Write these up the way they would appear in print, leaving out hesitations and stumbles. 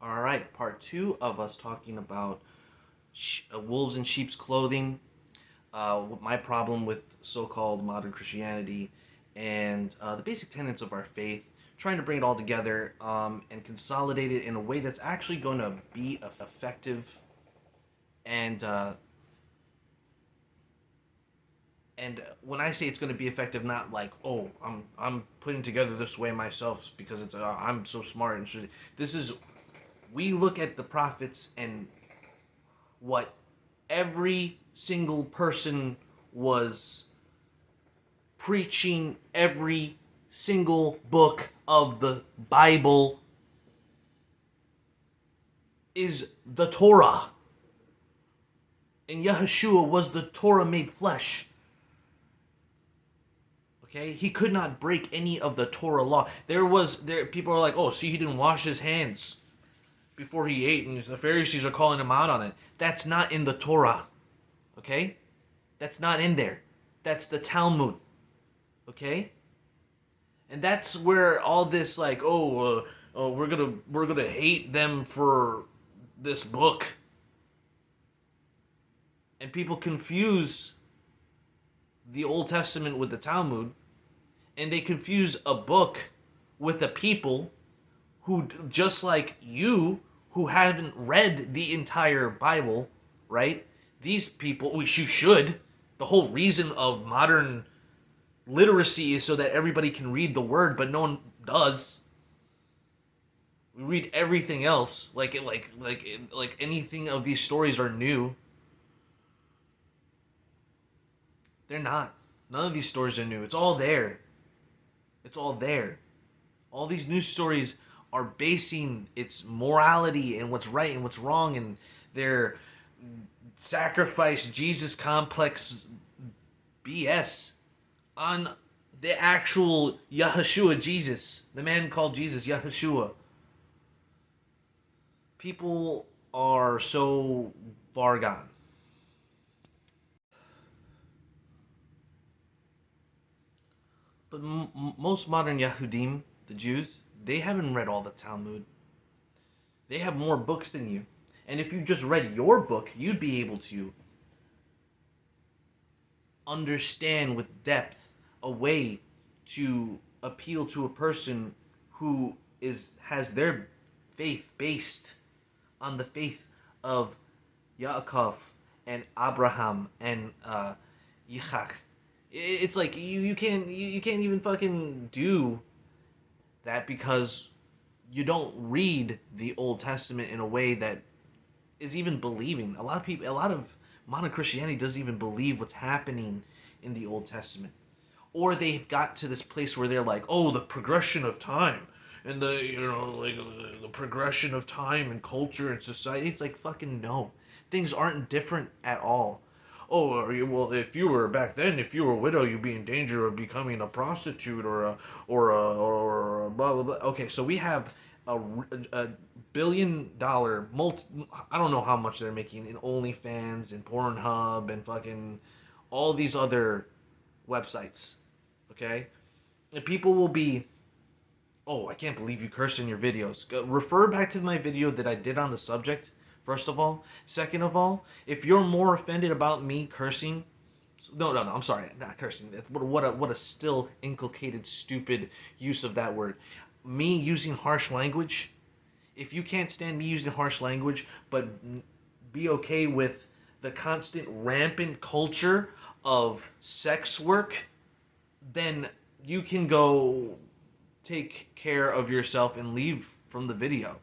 All right, part two of us talking about wolves in sheep's clothing, my problem with so-called modern Christianity, and the basic tenets of our faith. Trying to bring it all together and consolidate it in a way that's actually going to be effective and and when I say it's going to be effective, not like, oh, I'm putting together this way myself because it's I'm so smart and should. This is, we look at the prophets and what every single person was preaching, every single book of the Bible is the Torah. And Yahushua was the Torah made flesh. Okay, he could not break any of the Torah law. There people are like, oh, see, he didn't wash his hands before he ate, and the Pharisees are calling him out on it. That's not in the Torah. Okay, that's not in there. That's the Talmud. Okay, and that's where all this like, oh, we're gonna hate them for this book, and people confuse the Old Testament with the Talmud, and they confuse a book with a people who, just like you, who haven't read the entire Bible, right? These people, which you should. The whole reason of modern literacy is so that everybody can read the word, but no one does. We read everything else, like anything of these stories are new. They're not. None of these stories are new. It's all there. It's all there. All these news stories are basing its morality and what's right and what's wrong, and their sacrifice Jesus complex BS on the actual Yahushua Jesus, the man called Jesus, Yahushua. People are so far gone. But most modern Yahudim, the Jews, they haven't read all the Talmud. They have more books than you. And if you just read your book, you'd be able to understand with depth a way to appeal to a person who has their faith based on the faith of Yaakov and Abraham and Yitzhak. It's like you can't even fucking do that because you don't read the Old Testament in a way that is even believing. A lot of modern Christianity doesn't even believe what's happening in the Old Testament, or they've got to this place where they're like, oh, the progression of time and the progression of time and culture and society. It's like, fucking no, things aren't different at all. Oh, well, if you were back then, if you were a widow, you'd be in danger of becoming a prostitute or a blah blah blah. Okay, so we have a $1 billion I don't know how much they're making in OnlyFans and Pornhub and fucking all these other websites. Okay, and people will be, oh, I can't believe you curse in your videos. Refer back to my video that I did on the subject, first of all. Second of all, if you're more offended about me cursing, no, I'm sorry, not cursing. What a still inculcated, stupid use of that word. Me using harsh language. If you can't stand me using harsh language, but be okay with the constant rampant culture of sex work, then you can go take care of yourself and leave from the video,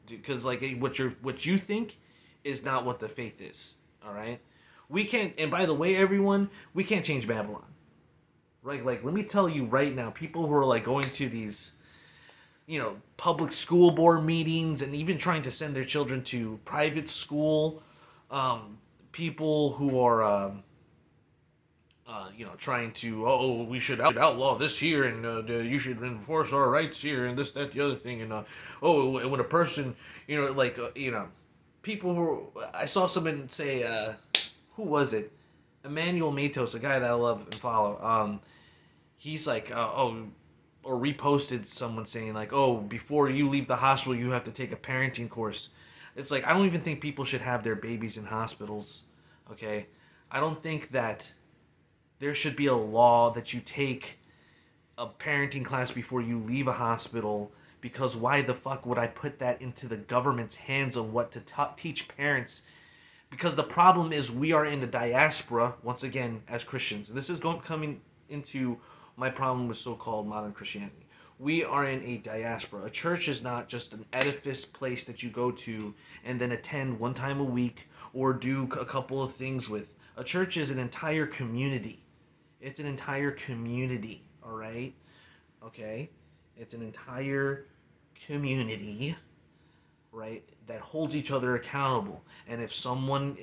because like what you think is not what the faith is. All right, we can't. And by the way, everyone, we can't change Babylon. Right? Like, let me tell you right now, people who are like going to these, public school board meetings and even trying to send their children to private school, people who are trying to, we should outlaw this here, and you should enforce our rights here, and this, that, the other thing, and when a person, people who, I saw someone say, who was it? Emmanuel Matos, a guy that I love and follow. He's like, or reposted someone saying like, "Oh, before you leave the hospital, you have to take a parenting course." It's like I don't even think people should have their babies in hospitals. Okay, I don't think that there should be a law that you take a parenting class before you leave a hospital, because why the fuck would I put that into the government's hands on what to teach parents? Because the problem is we are in the diaspora once again as Christians. And this is coming into my problem with so-called modern Christianity. We are in a diaspora. A church is not just an edifice place that you go to and then attend one time a week or do a couple of things with. A church is an entire community. It's an entire community, all right? Okay? It's an entire community, right, that holds each other accountable. And if someone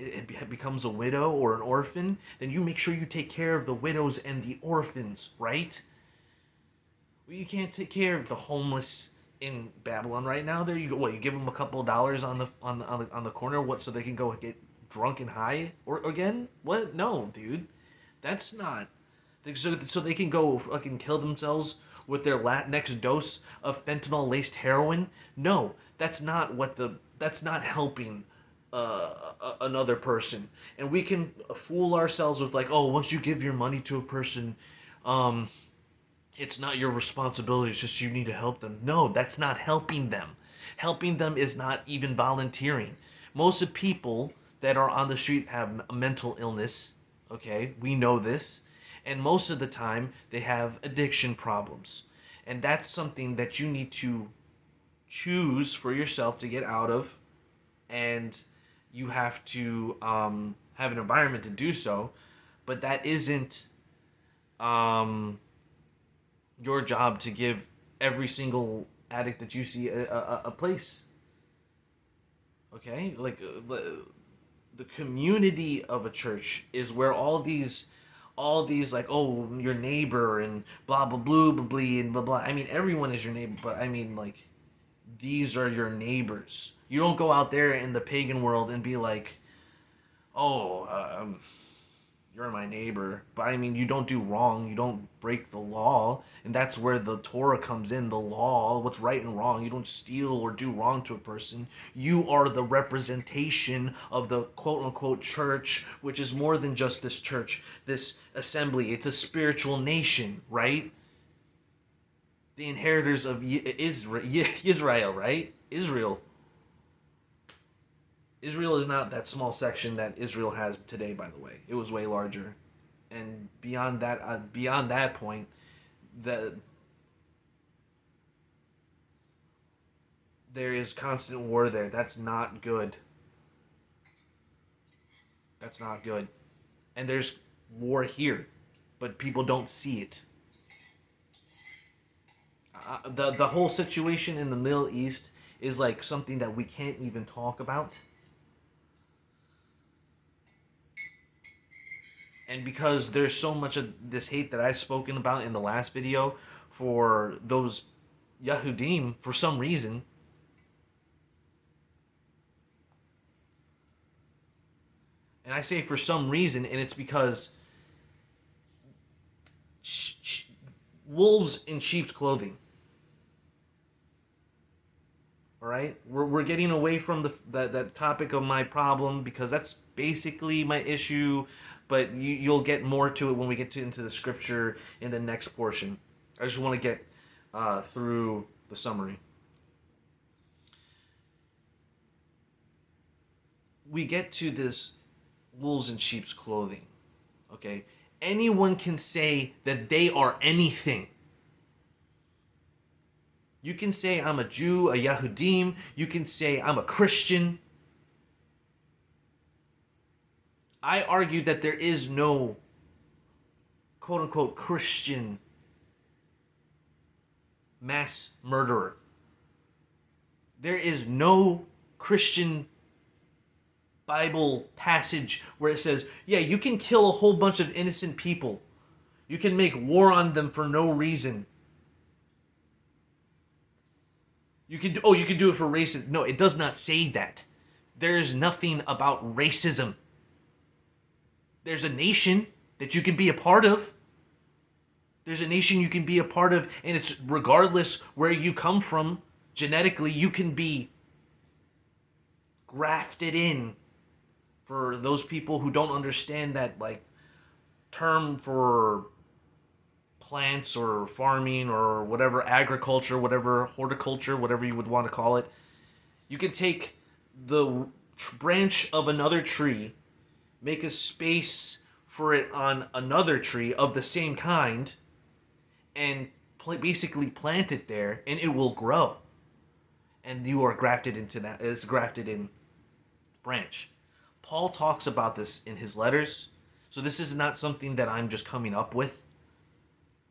becomes a widow or an orphan, then you make sure you take care of the widows and the orphans, right? Well, you can't take care of the homeless in Babylon right now. There you go. What, you give them a couple of dollars on the corner, what, so they can go get drunk and high or again? What? No, dude. That's not. So they can go fucking kill themselves with their next dose of fentanyl laced heroin? No, that's not that's not helping another person. And we can fool ourselves with like, oh, once you give your money to a person, it's not your responsibility. It's just you need to help them. No, that's not helping them. Helping them is not even volunteering. Most of people that are on the street have a mental illness. Okay, we know this. And most of the time, they have addiction problems. And that's something that you need to choose for yourself to get out of. And you have to have an environment to do so. But that isn't your job to give every single addict that you see a place. Okay? Like, the community of a church is where all these like, oh, your neighbor and blah blah blah blah blah and blah blah. I mean, everyone is your neighbor, but I mean, like, these are your neighbors. You don't go out there in the pagan world and be like, oh, you're my neighbor. But I mean, you don't do wrong. You don't break the law. And that's where the Torah comes in, the law, what's right and wrong. You don't steal or do wrong to a person. You are the representation of the quote unquote church, which is more than just this church, this assembly. It's a spiritual nation, right? The inheritors of Israel, right? Israel. Israel is not that small section that Israel has today, by the way. It was way larger. And beyond that point, there is constant war there. That's not good. That's not good. And there's war here, but people don't see it. The whole situation in the Middle East is like something that we can't even talk about. And because there's so much of this hate that I've spoken about in the last video for those Yahudim, for some reason, and I say for some reason, and it's because wolves in sheep's clothing. All right, we're getting away from that topic of my problem, because that's basically my issue. But you'll get more to it when we get into the scripture in the next portion. I just want to get through the summary. We get to this wolves in sheep's clothing. Okay? Anyone can say that they are anything. You can say I'm a Jew, a Yahudim. You can say I'm a Christian. I argue that there is no quote-unquote Christian mass murderer. There is no Christian Bible passage where it says, yeah, you can kill a whole bunch of innocent people. You can make war on them for no reason. You can do it for racism. No, it does not say that. There is nothing about racism. There's a nation that you can be a part of. There's a nation you can be a part of, and it's regardless where you come from genetically, you can be grafted in. For those people who don't understand that, like, term for plants or farming or whatever, agriculture, whatever, horticulture, whatever you would want to call it, you can take the branch of another tree, make a space for it on another tree of the same kind, and basically plant it there, and it will grow. And you are grafted into that. It's grafted in branch. Paul talks about this in his letters. So this is not something that I'm just coming up with.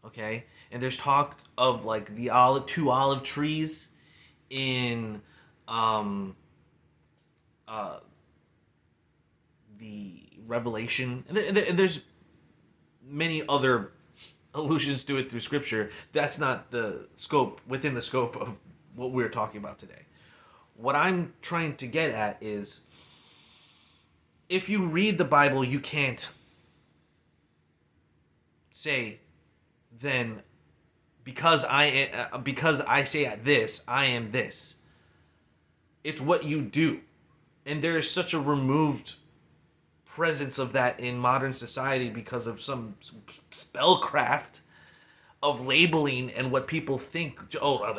Okay? And there's talk of like the two olive trees in the Revelation. And there's many other allusions to it through scripture. That's not within the scope of what we're talking about today. What I'm trying to get at is, if you read the Bible, you can't say, then because I say this, I am this. It's what you do. And there is such a removed presence of that in modern society because of some spellcraft of labeling and what people think. Oh,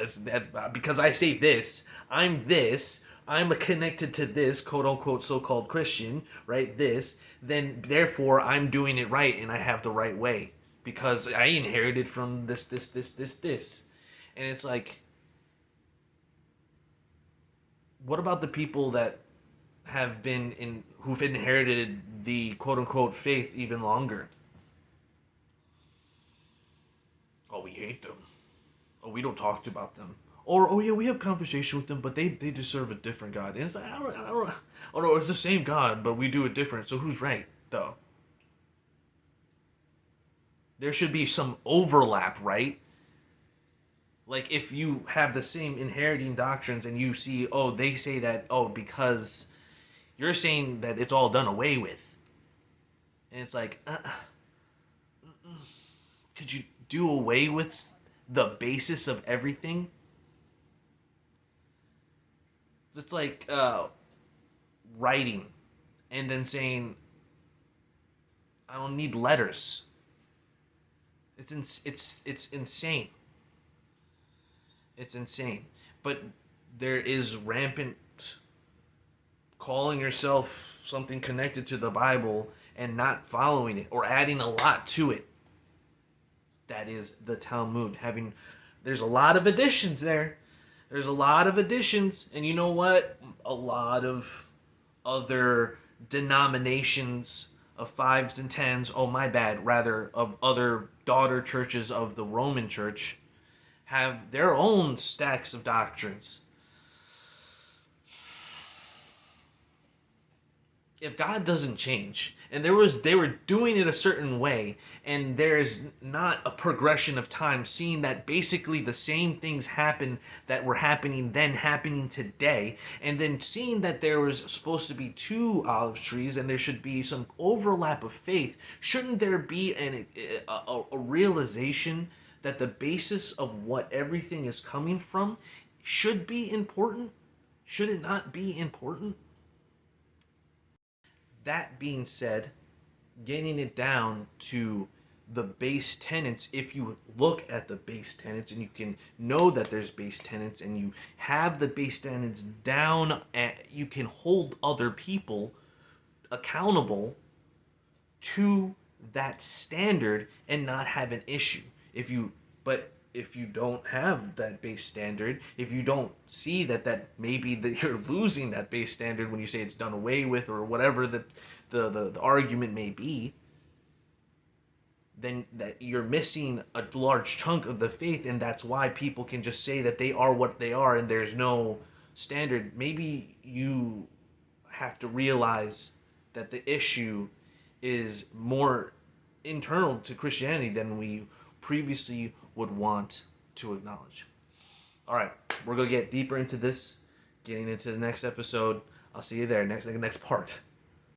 because I say this, I'm this. I'm connected to this quote unquote so-called Christian, right? This, then therefore I'm doing it right and I have the right way because I inherited from this. And it's like, what about the people that who've inherited the quote unquote faith even longer? Oh, we hate them. Oh, we don't talk about them. Or, oh yeah, we have conversation with them, but they deserve a different God. And it's like, I don't, oh no, it's the same God, but we do it different. So who's right, though? There should be some overlap, right? Like, if you have the same inheriting doctrines and you see, oh, they say that, oh, because you're saying that it's all done away with. And it's like, could you do away with the basis of everything? It's like writing and then saying, I don't need letters. It's insane. It's insane. But there is rampant calling yourself something connected to the Bible and not following it or adding a lot to it. That is the Talmud. There's a lot of additions there. There's a lot of additions, and you know what? A lot of other denominations of 5s and 10s, oh my bad, rather, of other daughter churches of the Roman Church, have their own stacks of doctrines. If God doesn't change, and they were doing it a certain way, and there's not a progression of time, seeing that basically the same things happen that were happening then happening today, and then seeing that there was supposed to be 2 olive trees and there should be some overlap of faith, shouldn't there be a realization that the basis of what everything is coming from should be important? Should it not be important? That being said, getting it down to the base tenets, if you look at the base tenets and you can know that there's base tenets and you have the base tenets down, you can hold other people accountable to that standard and not have an issue. But if you don't have that base standard, if you don't see that maybe that you're losing that base standard when you say it's done away with or whatever the argument may be, then that you're missing a large chunk of the faith, and that's why people can just say that they are what they are and there's no standard. Maybe you have to realize that the issue is more internal to Christianity than we previously would want to acknowledge. All right, we're going to get deeper into this, getting into the next episode. I'll see you there next part.